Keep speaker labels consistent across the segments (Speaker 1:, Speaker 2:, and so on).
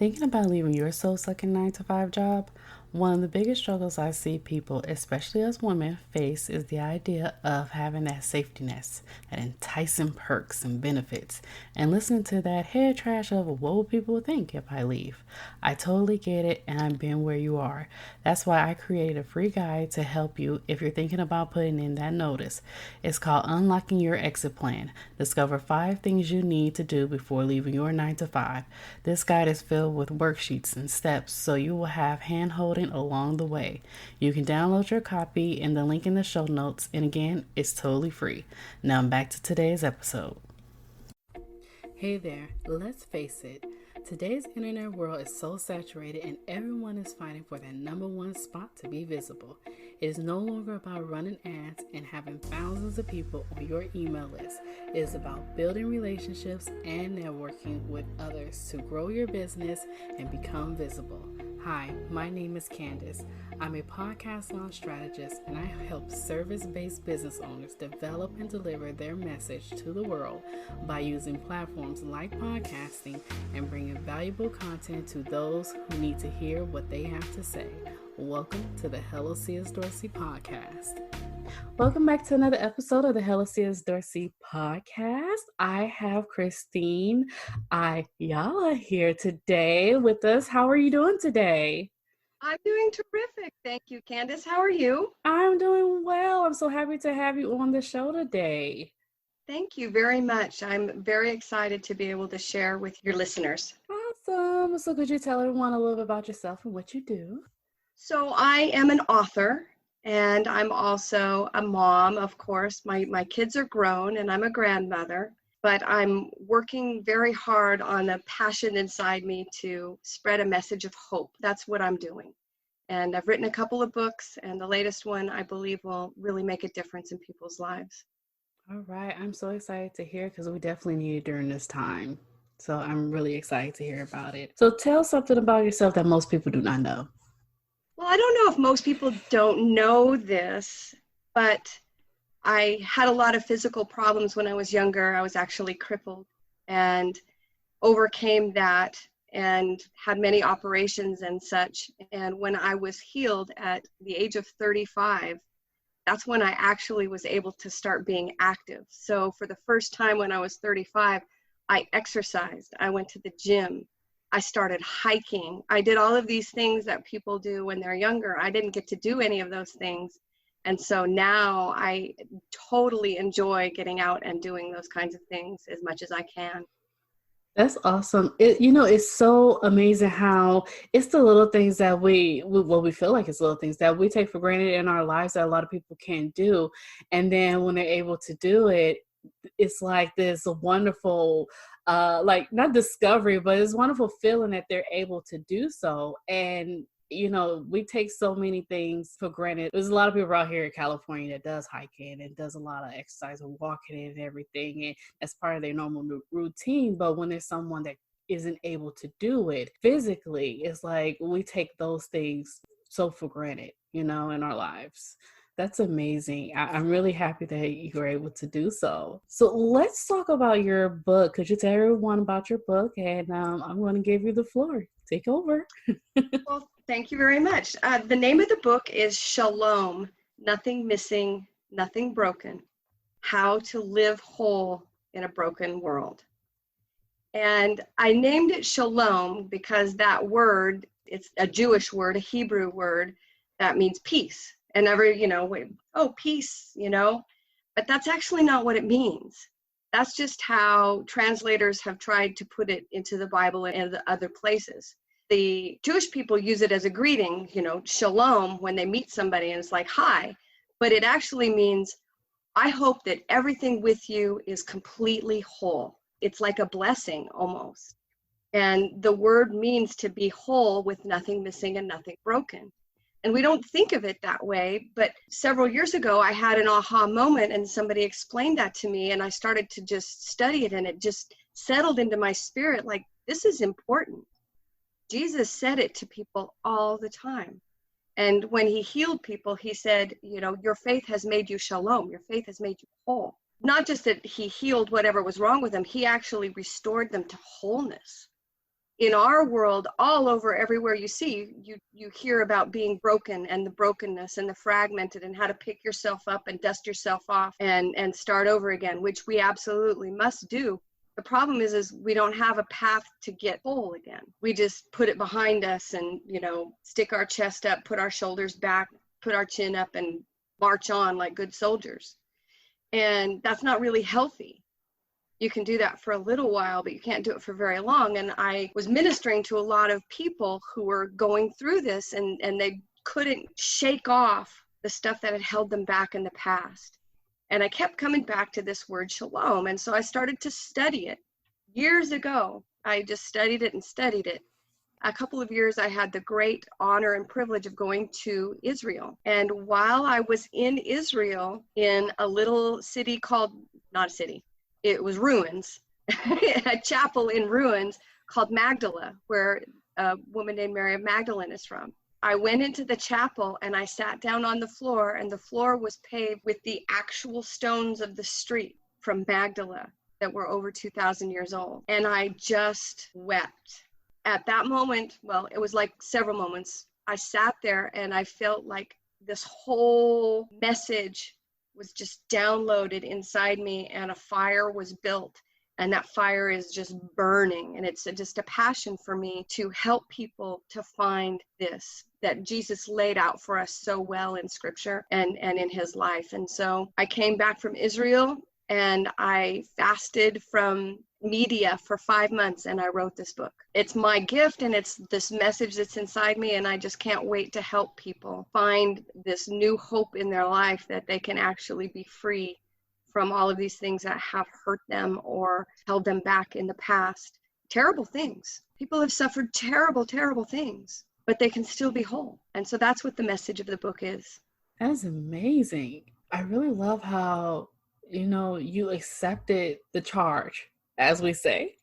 Speaker 1: Thinking about leaving your soul-sucking 9 to 5 job, one of the biggest struggles I see people, especially as women, face is the idea of having that safety net, that enticing perks and benefits, and listening to that head trash of what will people think if I leave. I totally get it, and I've been where you are. That's why I created a free guide to help you if you're thinking about putting in that notice. It's called Unlocking Your Exit Plan. Discover 5 things you need to do before leaving your 9 to 5. This guide is filled with worksheets and steps so you will have hand holding along the way. You can download your copy in the link in the show notes, and again, it's totally free. Now back to today's episode. Hey there, let's face it. Today's internet world is so saturated and everyone is fighting for that number one spot to be visible. It is no longer about running ads and having thousands of people on your email list. It is about building relationships and networking with others to grow your business and become visible. Hi, my name is Candace. I'm a podcast launch strategist and I help service-based business owners develop and deliver their message to the world by using platforms like podcasting and bringing valuable content to those who need to hear what they have to say. Welcome to the Hello C.S. Dorsey podcast. Welcome back to another episode of the Hello C.S. Dorsey podcast. I have Christine Ayala here today with us. How are you doing today?
Speaker 2: I'm doing terrific. Thank you, Candace. How are you?
Speaker 1: I'm doing well. I'm so happy to have you on the show today.
Speaker 2: Thank you very much. I'm very excited to be able to share with your listeners.
Speaker 1: Awesome. So could you tell everyone a little bit about yourself and what you do?
Speaker 2: So I am an author and I'm also a mom, of course. My kids are grown and I'm a grandmother, but I'm working very hard on a passion inside me to spread a message of hope. That's what I'm doing. And I've written a couple of books, and the latest one I believe will really make a difference in people's lives.
Speaker 1: All right. I'm so excited to hear because we definitely need it during this time. So I'm really excited to hear about it. So tell something about yourself that most people do not know.
Speaker 2: Well, I don't know if most people don't know this, but I had a lot of physical problems when I was younger. I was actually crippled and overcame that and had many operations and such. And when I was healed at the age of 35, that's when I actually was able to start being active. So for the first time when I was 35, I exercised. I went to the gym. I started hiking. I did all of these things that people do when they're younger. I didn't get to do any of those things. And so now I totally enjoy getting out and doing those kinds of things as much as I can.
Speaker 1: That's awesome. It's so amazing how it's the little things that we feel like it's little things that we take for granted in our lives that a lot of people can't do. And then when they're able to do it, it's like this wonderful, like not discovery, but it's wonderful feeling that they're able to do so. And we take so many things for granted. There's a lot of people out here in California that does hiking and does a lot of exercise and walking and everything. And that's part of their normal routine. But when there's someone that isn't able to do it physically, it's like we take those things so for granted, in our lives. That's amazing. I'm really happy that you were able to do so. So let's talk about your book. Could you tell everyone about your book? And I'm going to give you the floor. Take over.
Speaker 2: Well, thank you very much. The name of the book is Shalom, Nothing Missing, Nothing Broken, How to Live Whole in a Broken World. And I named it Shalom because that word, it's a Jewish word, a Hebrew word that means peace. And peace, but that's actually not what it means. That's just how translators have tried to put it into the Bible and the other places. The Jewish people use it as a greeting, shalom, when they meet somebody and it's like, hi, but it actually means, I hope that everything with you is completely whole. It's like a blessing almost. And the word means to be whole with nothing missing and nothing broken. And we don't think of it that way, but several years ago, I had an aha moment and somebody explained that to me and I started to just study it and it just settled into my spirit like, this is important. Jesus said it to people all the time. And when he healed people, he said, your faith has made you shalom. Your faith has made you whole. Not just that he healed whatever was wrong with them, he actually restored them to wholeness. in our world, all over, everywhere you see, you hear about being broken and the brokenness and the fragmented and how to pick yourself up and dust yourself off and start over again, which we absolutely must do. The problem is we don't have a path to get whole again. We just put it behind us and, stick our chest up, put our shoulders back, put our chin up, and march on like good soldiers. And that's not really healthy. You can do that for a little while, but you can't do it for very long. And I was ministering to a lot of people who were going through this, and they couldn't shake off the stuff that had held them back in the past. And I kept coming back to this word shalom. And so I started to study it. Years ago, I just studied it and studied it. A couple of years, I had the great honor and privilege of going to Israel. And while I was in Israel, in a little city called, not a city, it was ruins, a chapel in ruins called Magdala, where a woman named Mary of Magdalene is from. I went into the chapel and I sat down on the floor, and the floor was paved with the actual stones of the street from Magdala that were over 2,000 years old. And I just wept. At that moment, well, it was like several moments, I sat there and I felt like this whole message was just downloaded inside me, and a fire was built, and that fire is just burning. And it's just a passion for me to help people to find this that Jesus laid out for us so well in scripture and in his life. And so I came back from Israel and I fasted from media for 5 months, and I wrote this book. It's my gift, and it's this message that's inside me, and I just can't wait to help people find this new hope in their life, that they can actually be free from all of these things that have hurt them or held them back in the past. Terrible things. People have suffered terrible, terrible things, but they can still be whole. And so that's what the message of the book is.
Speaker 1: That's amazing. I really love how, you accepted the charge, as we say.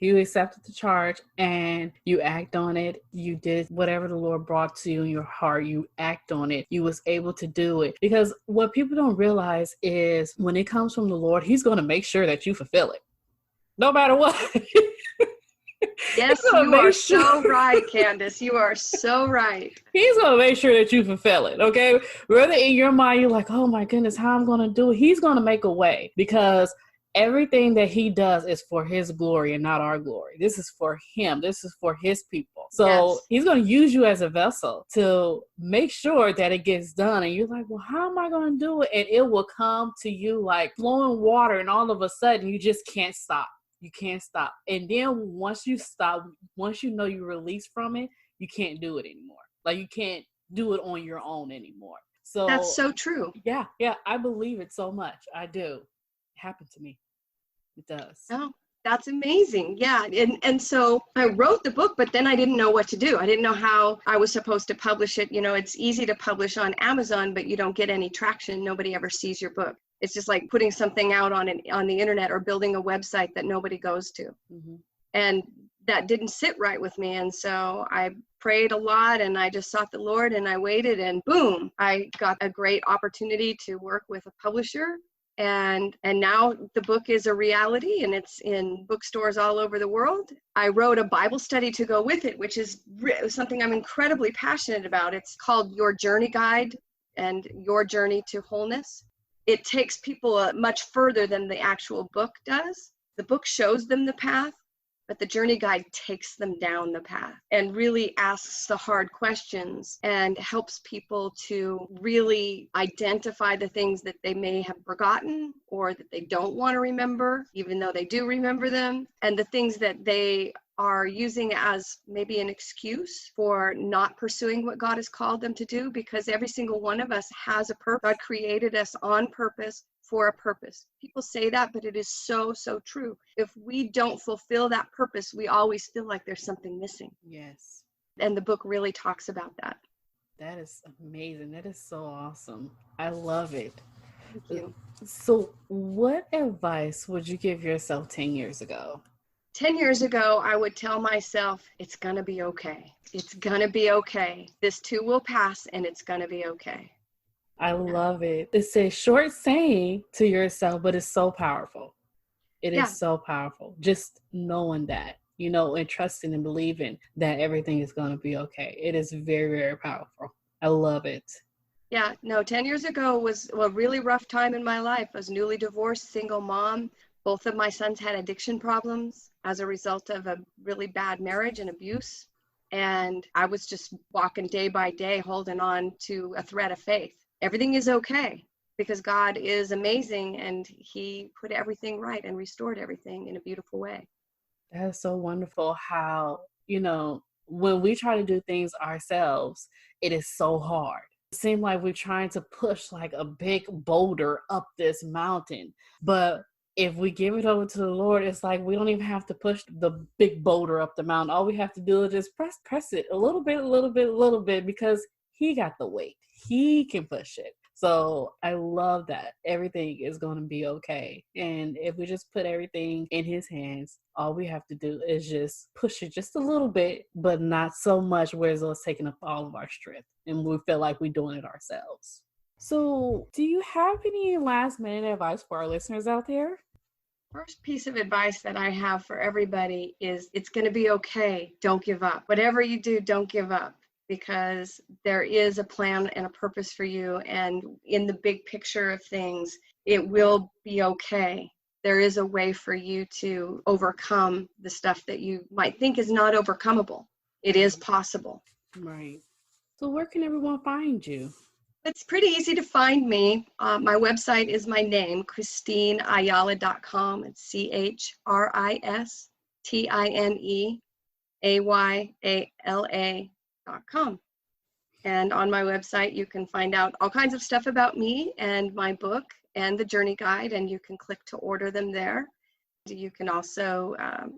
Speaker 1: You accepted the charge and you act on it. You did whatever the Lord brought to you in your heart. You act on it. You was able to do it. Because what people don't realize is when it comes from the Lord, he's going to make sure that you fulfill it. No matter what.
Speaker 2: Yes, you are so right, Candace. You are so right.
Speaker 1: He's going to make sure that you fulfill it, okay? Whether in your mind you're like, oh my goodness, how I'm going to do it? He's going to make a way, because everything that he does is for his glory and not our glory. This is for him. This is for his people. So yes, he's going to use you as a vessel to make sure that it gets done. And you're like, well, how am I going to do it? And it will come to you like flowing water, and all of a sudden you just can't stop. You can't stop. And then once you stop, once you know you release from it, you can't do it anymore. Like you can't do it on your own anymore. So
Speaker 2: that's so true.
Speaker 1: Yeah. I believe it so much. I do. It happened to me. It does.
Speaker 2: Oh, that's amazing. Yeah. And so I wrote the book, but then I didn't know what to do. I didn't know how I was supposed to publish it. It's easy to publish on Amazon, but you don't get any traction. Nobody ever sees your book. It's just like putting something out on the internet or building a website that nobody goes to. Mm-hmm. And that didn't sit right with me. And so I prayed a lot, and I just sought the Lord, and I waited, and boom, I got a great opportunity to work with a publisher. And now the book is a reality, and it's in bookstores all over the world. I wrote a Bible study to go with it, which is something I'm incredibly passionate about. It's called Your Journey Guide and Your Journey to Wholeness. It takes people much further than the actual book does. The book shows them the path, but the journey guide takes them down the path and really asks the hard questions and helps people to really identify the things that they may have forgotten or that they don't want to remember, even though they do remember them, and the things that they are using as maybe an excuse for not pursuing what God has called them to do, because every single one of us has a purpose. God created us on purpose for a purpose. People say that, but it is so, so true. If we don't fulfill that purpose, we always feel like there's something missing.
Speaker 1: Yes.
Speaker 2: And the book really talks about that.
Speaker 1: That is amazing. That is so awesome. I love it.
Speaker 2: Thank you.
Speaker 1: So what advice would you give yourself 10 years ago?
Speaker 2: 10 years ago, I would tell myself, it's going to be okay. It's going to be okay. This too will pass, and it's going to be okay.
Speaker 1: I love it. It's a short saying to yourself, but it's so powerful. It is so powerful. Just knowing that and trusting and believing that everything is going to be okay. It is very, very powerful. I love it.
Speaker 2: Yeah, no, 10 years ago was a really rough time in my life. I was newly divorced, single mom. Both of my sons had addiction problems as a result of a really bad marriage and abuse. And I was just walking day by day, holding on to a thread of faith. Everything is okay because God is amazing and He put everything right and restored everything in a beautiful way.
Speaker 1: That is so wonderful how, when we try to do things ourselves, it is so hard. It seems like we're trying to push like a big boulder up this mountain. But if we give it over to the Lord, it's like we don't even have to push the big boulder up the mountain. All we have to do is just press it a little bit, because He got the weight. He can push it. So I love that everything is going to be okay. And if we just put everything in His hands, all we have to do is just push it just a little bit, but not so much where it's taking up all of our strength and we feel like we're doing it ourselves. So do you have any last minute advice for our listeners out there?
Speaker 2: First piece of advice that I have for everybody is it's going to be okay. Don't give up. Whatever you do, don't give up, because there is a plan and a purpose for you. And in the big picture of things, it will be okay. There is a way for you to overcome the stuff that you might think is not overcomable. It is possible.
Speaker 1: Right. So where can everyone find you?
Speaker 2: It's pretty easy to find me. My website is my name, ChristineAyala.com. It's ChristineAyala.com. And on my website, you can find out all kinds of stuff about me and my book and the journey guide, and you can click to order them there. You can also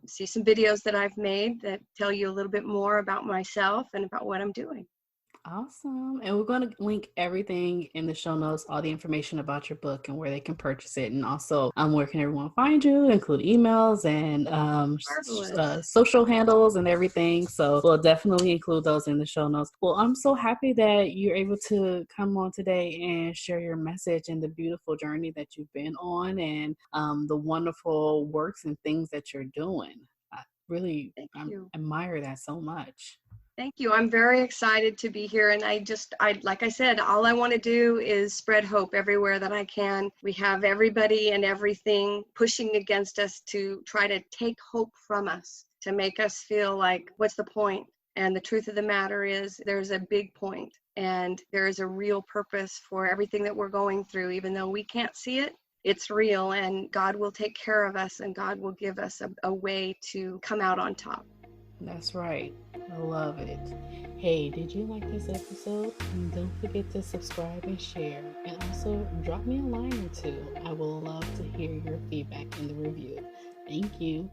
Speaker 2: see some videos that I've made that tell you a little bit more about myself and about what I'm doing.
Speaker 1: Awesome. And we're going to link everything in the show notes, all the information about your book and where they can purchase it. And also where can everyone find you, include emails and
Speaker 2: Marvelous.
Speaker 1: social handles and everything. So we'll definitely include those in the show notes. Well, I'm so happy that you're able to come on today and share your message and the beautiful journey that you've been on and the wonderful works and things that you're doing. I really admire that so much.
Speaker 2: Thank you. I'm very excited to be here. And I like I said, all I want to do is spread hope everywhere that I can. We have everybody and everything pushing against us to try to take hope from us, to make us feel like, what's the point? And the truth of the matter is there's a big point, and there is a real purpose for everything that we're going through. Even though we can't see it, it's real, and God will take care of us, and God will give us a way to come out on top.
Speaker 1: That's right. I love it. Hey, did you like this episode? Don't forget to subscribe and share. And also drop me a line or two. I will love to hear your feedback in the review. Thank you.